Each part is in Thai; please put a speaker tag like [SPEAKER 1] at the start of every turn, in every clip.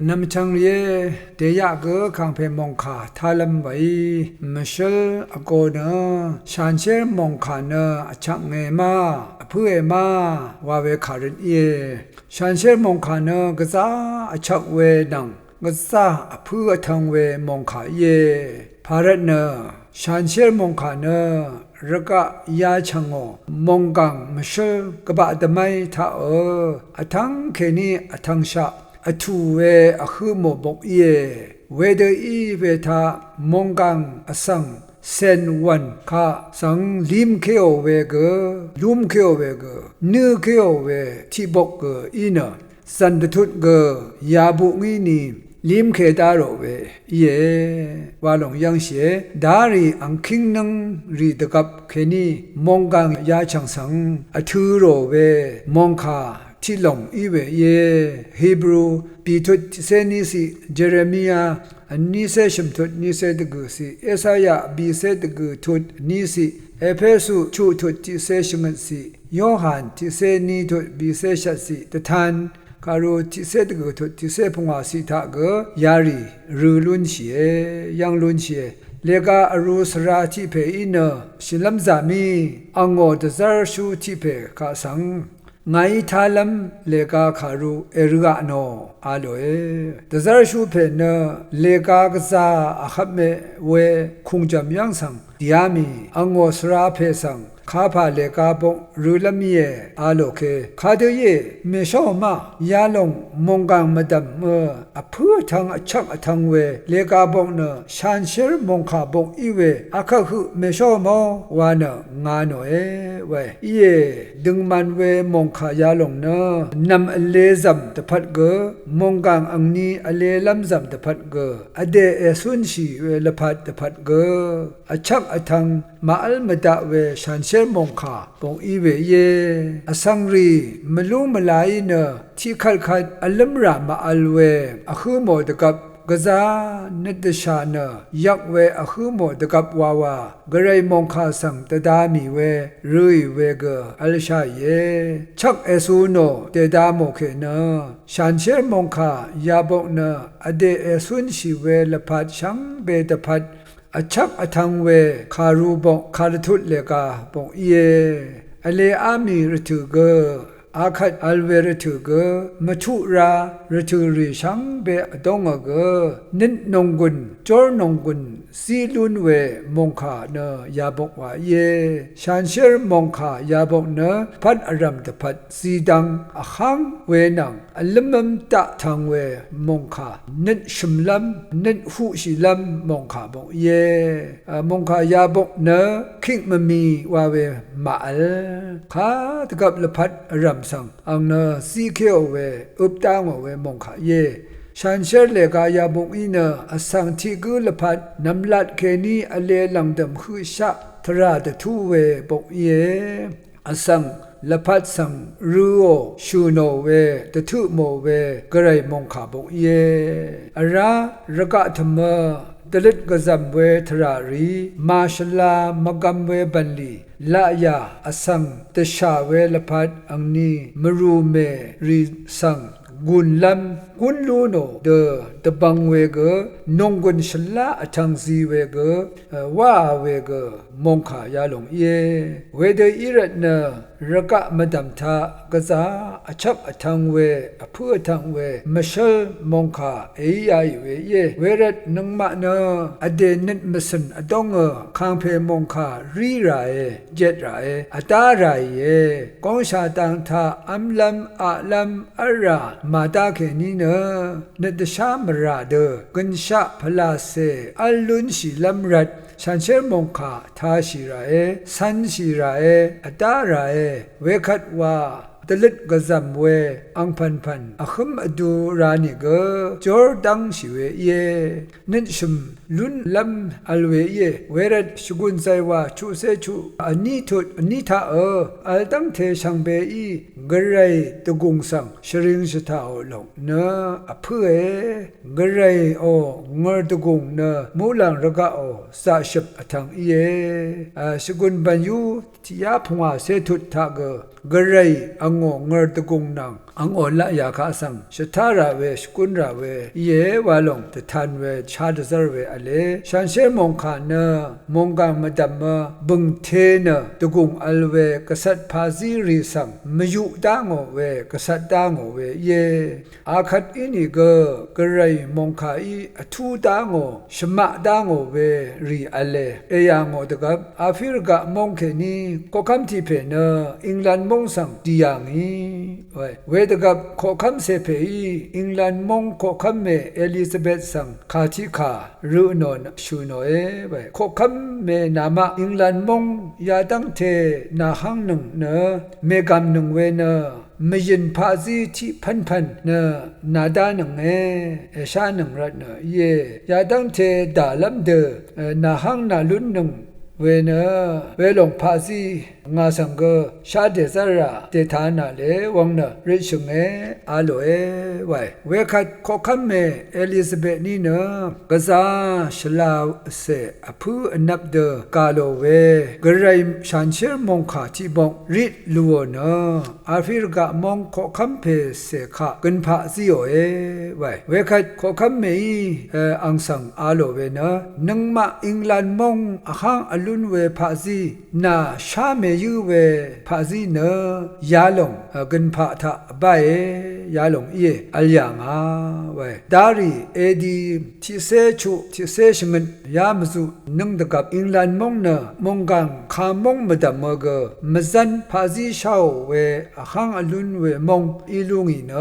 [SPEAKER 1] นำชังเยเดียกขังเพมงคาทาลัมไว้มชลอโกเนชันเชอมงคาเนชักเงมาเพื่อมาวาเวคาริเยชันเชอมงคาเนกษาชักเวดังกษาเพื่อทังเวมงคาเยภารเนชันเชอมงคาเนรกะยาชังโอมงกังมชลกบะดไมทาอทังเคนีอทังชะอทูเวอคือโมบกเยเวเดอีเวทามงกังอสังเซนวันคาสังลิมเคโอเวเกลุมเคโอเวเกนือเคโอเวที่บกเกอีเนสันตุตเกยาบุงีนีลิมเคดาโรเวเยวาลงยังเชดารีอังคิงนังรีตกับเคนีมงกังยาชังสังอทูโรเวมงคาที่หลงอีเวเยฮีบรูปีทุตเซนิสิเจเรมียาอันนี้เซชิมทุตนี้เซตกุสิเอสายาบีเซตกุทุตนี้สิเอเพสุชูทุตที่เซชิมสิโยฮันที่เซนีทุตบีเซชัสิตทานคารุที่เซตกุทุตที่เซพงวาสิทากยารีรูลุนเชียยังลุนเชียเลกาอรูสราที่เพอินชิลัมซามีอังโอดซาร์ชูที่เพคาสังไงทาลัมเลกาคารูเอรุกาโนอาโลเอดซาร์ชูเพเนเลกากซาอาคับเมเวคุงจำยังสังดิอามีอังโอสราเพสังข้าพาเลกาบงรูลมีเออาโลเคคาเดเยเมชอมายาลงมงกังมดัมเมอเพื่อทางชักทางเวเลกาบงเนชันเชอร์มงคาบงอีเวอาคาคือเมชอมวานงานโนเอเวเยดึงมันเวมงคายาลงเนนำอเลซัมตะพัดเกมงกังอังนีอเลลัมซัมตะพัดเกอเดเอซุนชีเวละพัดตะพัดเกอชักทางมาอัลมดาเวชันเชมงคาปงอีเวเยอสังรีมลูมลายเนที่ขัดขัดอัลลัมรามาอัลเวอคือโมดกับกษาเนตชาเนยักเวอคือโมดกับวาวากระไรมงคาสังตดามีเวรุยเวเกอัลชาเยชักเอซูโนเตดาโมเคเนชันเชมงคายาบกเนอเดเอซุนชีเวละพัดชังเบตพัดอชักอทังเวคารูบงคารุทุเลกาบงเยอเลอามีรถุเกอาคัดอัลเวรถุเกมทุรารถุริชังเบอดงเกนินนงกุนจอร์นงกุนซีลุนเวมงคาเนยาบกวาเยชันเชอร์มงคายาบกเนพัดอรัมตพัดซีดังอขังเวนังอัลมัมตะทังเวมงคานินชุมลัมนินหูชิลัมมงคาบกเยมงคายาบกเนคิงมมีวาเวมาอัลคาตกับละพัดอรัมสังอังเนซีเคโอเวอุปตางเวมงคาเยชันเชอร์เลกายาบงอินอสังทิกุลพัดนำลัดเคนีอเลลังดำคือชะทราตทูเวบกเยอสังละพัดสังรูโอชูโนเวตทุโมเวกระไรมงคาบกเยอรารกะธรรมตลิดกซัมเวทรารีมาชลามกัมเวบันลีลายาอสังตชาเวละพัดอังนีมรูเมรีสังกุนลัมกุนลูโนเดตบังเวเกนงกุนชลาอทังซีเวเกวาเวเกมงขายาลงเยเวเดอิรัตเนรกะมดัมทากษาอชักอทังเวอเพื่อทังเวมชลมงขาเอยายเวเยเวรัตนังมะเนอเดนิตมสันอดงคังเพมงขารีไรเจ็ดไรอตาไรเยกองชาตังทาอัมลัมอะลัมอะรามาตาเคนีเนนตชามราเดกุนชะพลาเซอัลลุนชิลัมรัดฉันเชื่อมงคาทาชิราเอสันชิราเออตาราเอเวคัดว่าตลิดกซัมเวอังพันพันอคุมอดูรานิเกจอร์ดังชิเวเยนินชุมลุนลัมอัลเวเยเวรัดชุกุนไซวาชูเซชูอันนี้ทุดอันนี้ท่าอัลตั้งเทชังเบอีกระไรตะกุงสังชริงชะท่าโอลงเนอเพื่อกระไรโองอตะกุงเนมูลังระกะโอสาชิบอทังเยชุกุนบันยูที่ยาพงาเซทุดท่ากระไรอัง งงเงตะกุงนังอังโอละยาคาสังชทาราเวสกุนราเวเยวาลงตะทันเวชาดซรเวอเลชันเชมงคาเนมงกังมดัมมบึงเทเนตะกุงอัลเวกษัตริย์พาซีรีสังมยุดางเวกษัตริย์ดางเวเยอาคัดอินิเกกะไรมงคาอีอทูดางชมะดางเวรีอเลเอยางตะกับอาฟิรกะมงเคนีก็คำที่เพเนอิงแลนด์มงสังดียางอีเวตกับขอคำเสเพอีอิงแลนด์มงขอคำเมเอลิซาเบธสังคาทิคารูนอนชูโนเอขอคำเมนามะอิงแลนด์มงยาดังเทนาหังหนึ่งเนเมกามหนึ่งเวเนมยินพาซีที่พันเนนาดาหนึ่งเอชาหนึ่งรัตเนเยยาดังเทดาลัมเดนาหังนาลุนหนึ่งเวเนเวลงพาซีงาสังเกชาเดซาระเตธานาเลวังเนริชงอาโลเอไวเวคัดขอคัมเมเอลิซาเบธนี่เนกษาชลาเซอพูอนับเดกาโลเวกระไรชันเชอร์มงคาที่บงริดลัวเนอาฟิรกะมงขอคัมเพเสขะกันพาซิโอเอไวเวคัดขอคัมเมอังสังอาโลเวเนนังมาอิงแลนด์มงอาฮังอลุนเวพาซีนาชาเมยูเวพาซีเนยาลงกันพาทะบายยาลงเออัลยังาไวดารีเอดีที่เซชุที่เซชงนยามซุนังตะกับอิงแลนด์มงเนมงกังคามงมดามเกมซันพาซีชาวเวอาฮังอลุนเวมงอีลุงอีเน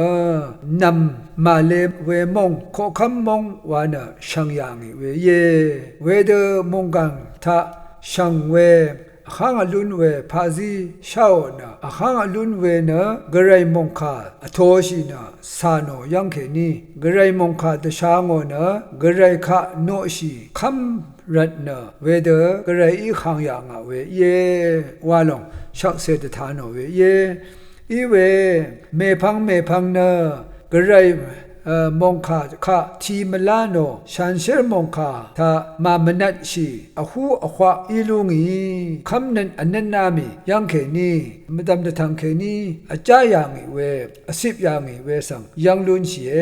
[SPEAKER 1] นำมาเลเวมงขอคำมงวานะชังยังเวเยเวเดมงกังทะชังเวข้างอลุนเวพาซีชาวนะข้างอลุนเวนะกระไรมงคาโทชินะสานโนยังเคนีกระไรมงคาตชางโนะกระไรคะโนชีคำรัตนะเวเดกระไรอีข้างยังเวเยวาลงชักเสดทานโนเวเยอีเวเมพังนะกระไรมงคาทีมลาโนชันเชอร์มงคาถ้ามามนัดชีอหูอควาอีลุงีคำนั้นอันนั้นนามียังเคนีมดำจะทางเคนีอาจายังเวอสิบยังเวสังยังลุนเชีย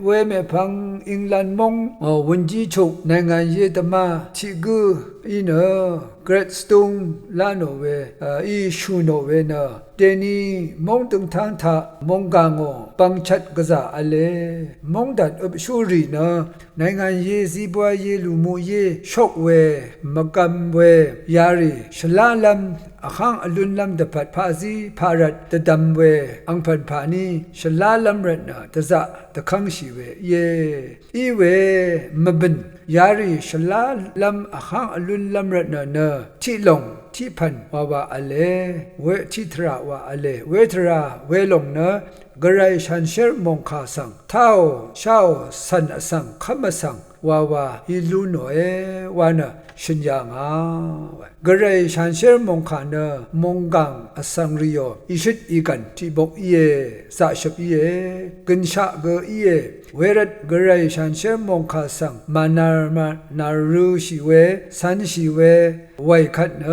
[SPEAKER 1] เวเมพังอิงแลนด์มงวันจีชุกในงานเยตมาชิกูอีเนเกรดสตูงลาโนเวอีชูโนเวเนเดนีมงตึงทางทามงกางปังชัดกษาอเลมงดัดอบชูรีเนในงานเยซีบัวเยลูมูเยชกเวมกัมเวยารีชลาลัมข้างอลุนลัมเดปัดพาซีพารัดตะดัมเวอังพันพานีชลาลัมรัตนาตะจะตะคังชีเวเยอีเวมบินยารีชลาลัมข้างอลุนลัมรัตนาเนที่ลงที่พันวาอเลเวทิทราวาอเลเวทราเวลงเนกระไรชันเชอร์มงคาสังเท่าเช่าสันสังขมสังวาอิลูโนเอวานะชินยางากระไรชันเชอร์มงคาเนมงกังอสังริโยอิชิตอีกันที่บกเยสะชบเยกินชะเกเยเวรดกระไรชันเชอร์มงคาสังมานารูชิเวสันชิเวไว้ขัดเน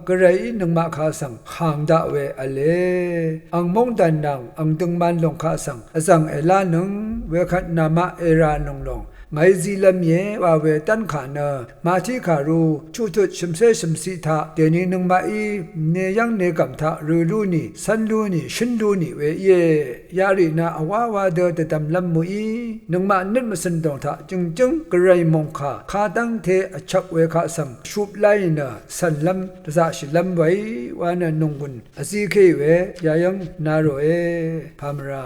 [SPEAKER 1] กระไรนึงมาคาสังหางดาเวอเลอังมงดันดังอังตึงมันลงคาสังอสังเอลานึงเวขัดนามาเอรานงลงไงซีลมเยวาเวตันขานามาที่ขารูชูทุดชมเสชมสีทาเดนีนึงมาอีเนยังเนกัมทารูลูนีสันลูนีชินลูนีเวเยยารีนาอวาเดตตำลำมุอีนึงมานิดมาสันตองทาจึงกระไรมงคาคาตั้งเทอชักเวคาสังชุบไลนาสันลำตะจะชิลำไว้วานะนงบุญอซีเคเวยายังนาโรเอพามรา